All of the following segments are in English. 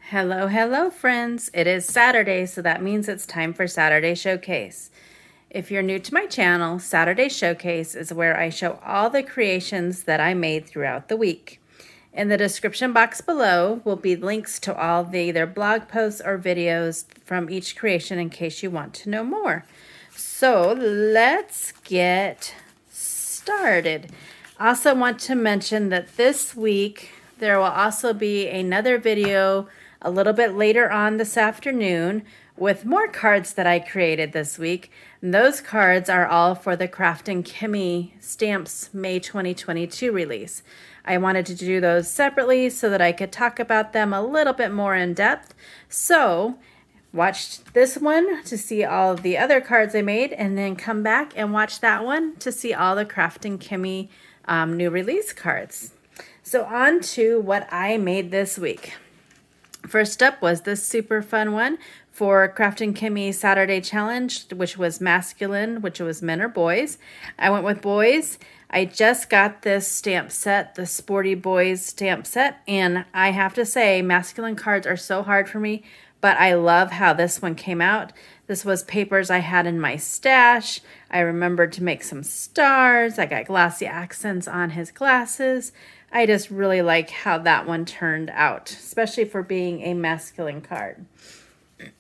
Hello, hello, friends. It is Saturday, so that means it's time for Saturday Showcase. If you're new to my channel, Saturday Showcase is where I show all the creations that I made throughout the week. In the description box below will be links to all the either blog posts or videos from each creation in case you want to know more. So let's get started. I also want to mention that this week there will also be another video a little bit later on this afternoon with more cards that I created this week. And those cards are all for the Craft and Kimmy Stamps May 2022 release. I wanted to do those separately so that I could talk about them a little bit more in depth. So watch this one to see all of the other cards I made, and then come back and watch that one to see all the Craft and Kimmy new release cards. So on to what I made this week. First up was this super fun one for Craft and Kimmy Saturday Challenge, which was masculine, which was men or boys. I went with boys. I just got this stamp set, the Sporty Boys stamp set, and I have to say masculine cards are so hard for me, but I love how this one came out. This was papers I had in my stash. I remembered to make some stars. I got glossy accents on his glasses. I just really like how that one turned out, especially for being a masculine card.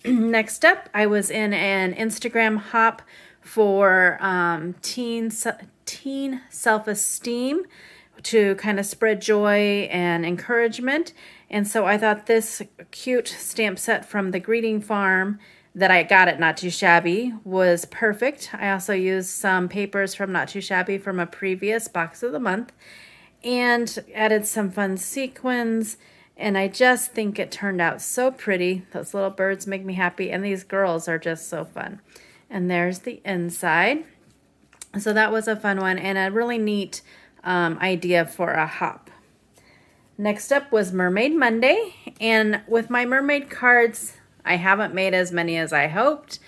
Next up, I was in an Instagram hop for teen self-esteem to kind of spread joy and encouragement. And so I thought this cute stamp set from the Greeting Farm that I got at Not Too Shabby was perfect. I also used some papers from Not Too Shabby from a previous box of the month and added some fun sequins. And I just think it turned out so pretty. Those little birds make me happy, and these girls are just so fun. And there's the inside. So that was a fun one and a really neat idea for a hop. Next up was Mermaid Monday, and with my mermaid cards, I haven't made as many as I hoped.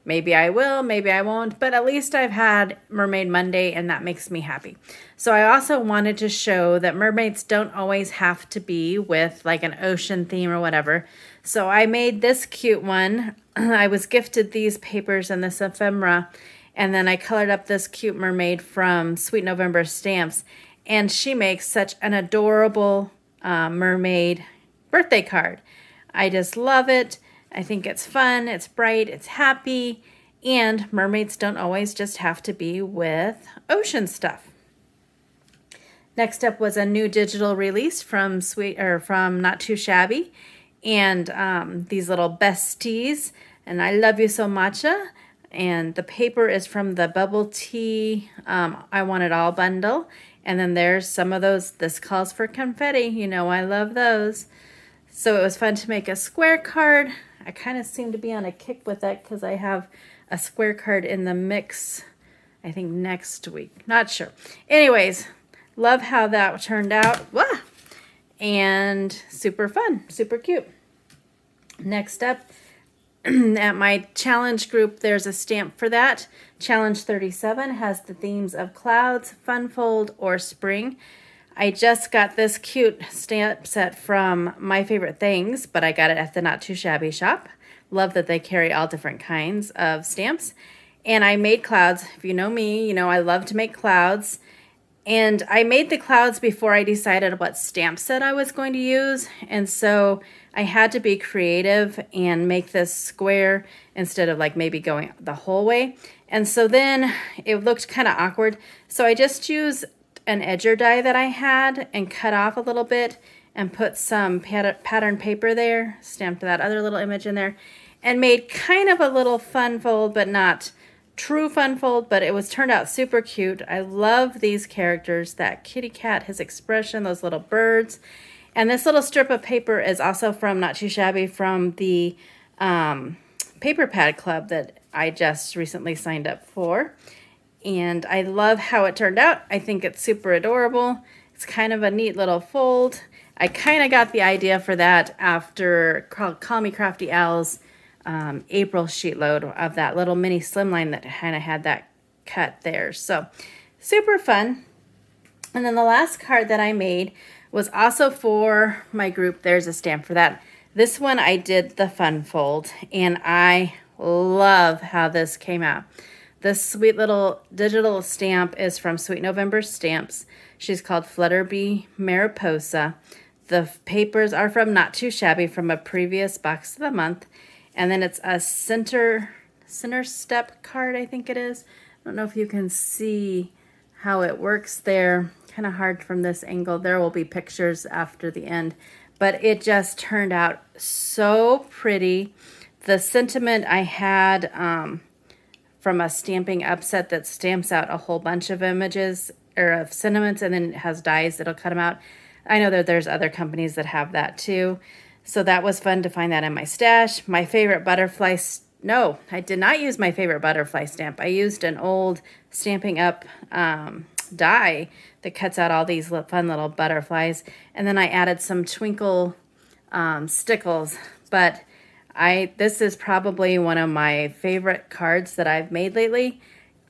Maybe I will, maybe I won't, but at least I've had Mermaid Monday, and that makes me happy. So I also wanted to show that mermaids don't always have to be with like an ocean theme or whatever. So I made this cute one. I was gifted these papers and this ephemera, and then I colored up this cute mermaid from Sweet November Stamps, and she makes such an adorable mermaid birthday card. I just love it. I think it's fun, it's bright, it's happy, and mermaids don't always just have to be with ocean stuff. Next up was a new digital release from Not Too Shabby, and these little besties, and I Love You So Matcha, and the paper is from the Bubble Tea I Want It All bundle, and then there's some of those. This calls for confetti, you know I love those. So it was fun to make a square card. I kind of seem to be on a kick with that because I have a square card in the mix, I think next week. Not sure. Anyways, love how that turned out. Wah! And super fun, super cute. Next up, at my challenge group, there's a stamp for that. Challenge 37 has the themes of clouds, fun fold, or spring. I just got this cute stamp set from My Favorite Things, but I got it at the Not Too Shabby shop. Love that they carry all different kinds of stamps. And I made clouds. If you know me, you know I love to make clouds. And I made the clouds before I decided what stamp set I was going to use. And so I had to be creative and make this square instead of like maybe going the whole way. And so then it looked kind of awkward. So I just used an edger die that I had and cut off a little bit and put some pattern paper there, stamped that other little image in there, and made kind of a little fun fold, but not true fun fold, but it was turned out super cute. I love these characters, that kitty cat, his expression, those little birds. And this little strip of paper is also from Not Too Shabby, from the Paper Pad Club that I just recently signed up for. And I love how it turned out. I think it's super adorable. It's kind of a neat little fold. I kind of got the idea for that after Call Me Crafty Al's April sheet load of that little mini slimline that kind of had that cut there. So super fun. And then the last card that I made was also for my group. There's a stamp for that. This one I did the fun fold, and I love how this came out. This sweet little digital stamp is from Sweet November Stamps. She's called Flutterbee Mariposa. The papers are from Not Too Shabby, from a previous box of the month. And then it's a center step card, I think it is. I don't know if you can see how it works there. Kind of hard from this angle. There will be pictures after the end. But it just turned out so pretty. The sentiment I had from a stamping upset that stamps out a whole bunch of images or of sentiments, and then it has dies that'll cut them out. I know that there's other companies that have that too. So that was fun to find that in my stash. My favorite butterfly, no, I did not use my favorite butterfly stamp. I used an old Stampin' Up die that cuts out all these fun little butterflies. And then I added some twinkle stickles. But this is probably one of my favorite cards that I've made lately.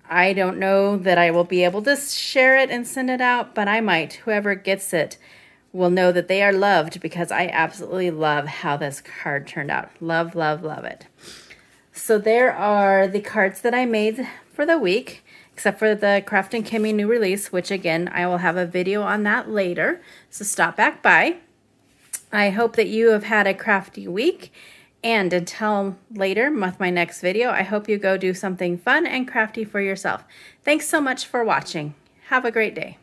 I don't know that I will be able to share it and send it out, but I might. Whoever gets it will know that they are loved, because I absolutely love how this card turned out. Love, love, love it. So there are the cards that I made for the week, except for the Craft and Kimmy new release, which again, I will have a video on that later. So stop back by. I hope that you have had a crafty week. And until later with my next video, I hope you go do something fun and crafty for yourself. Thanks so much for watching. Have a great day.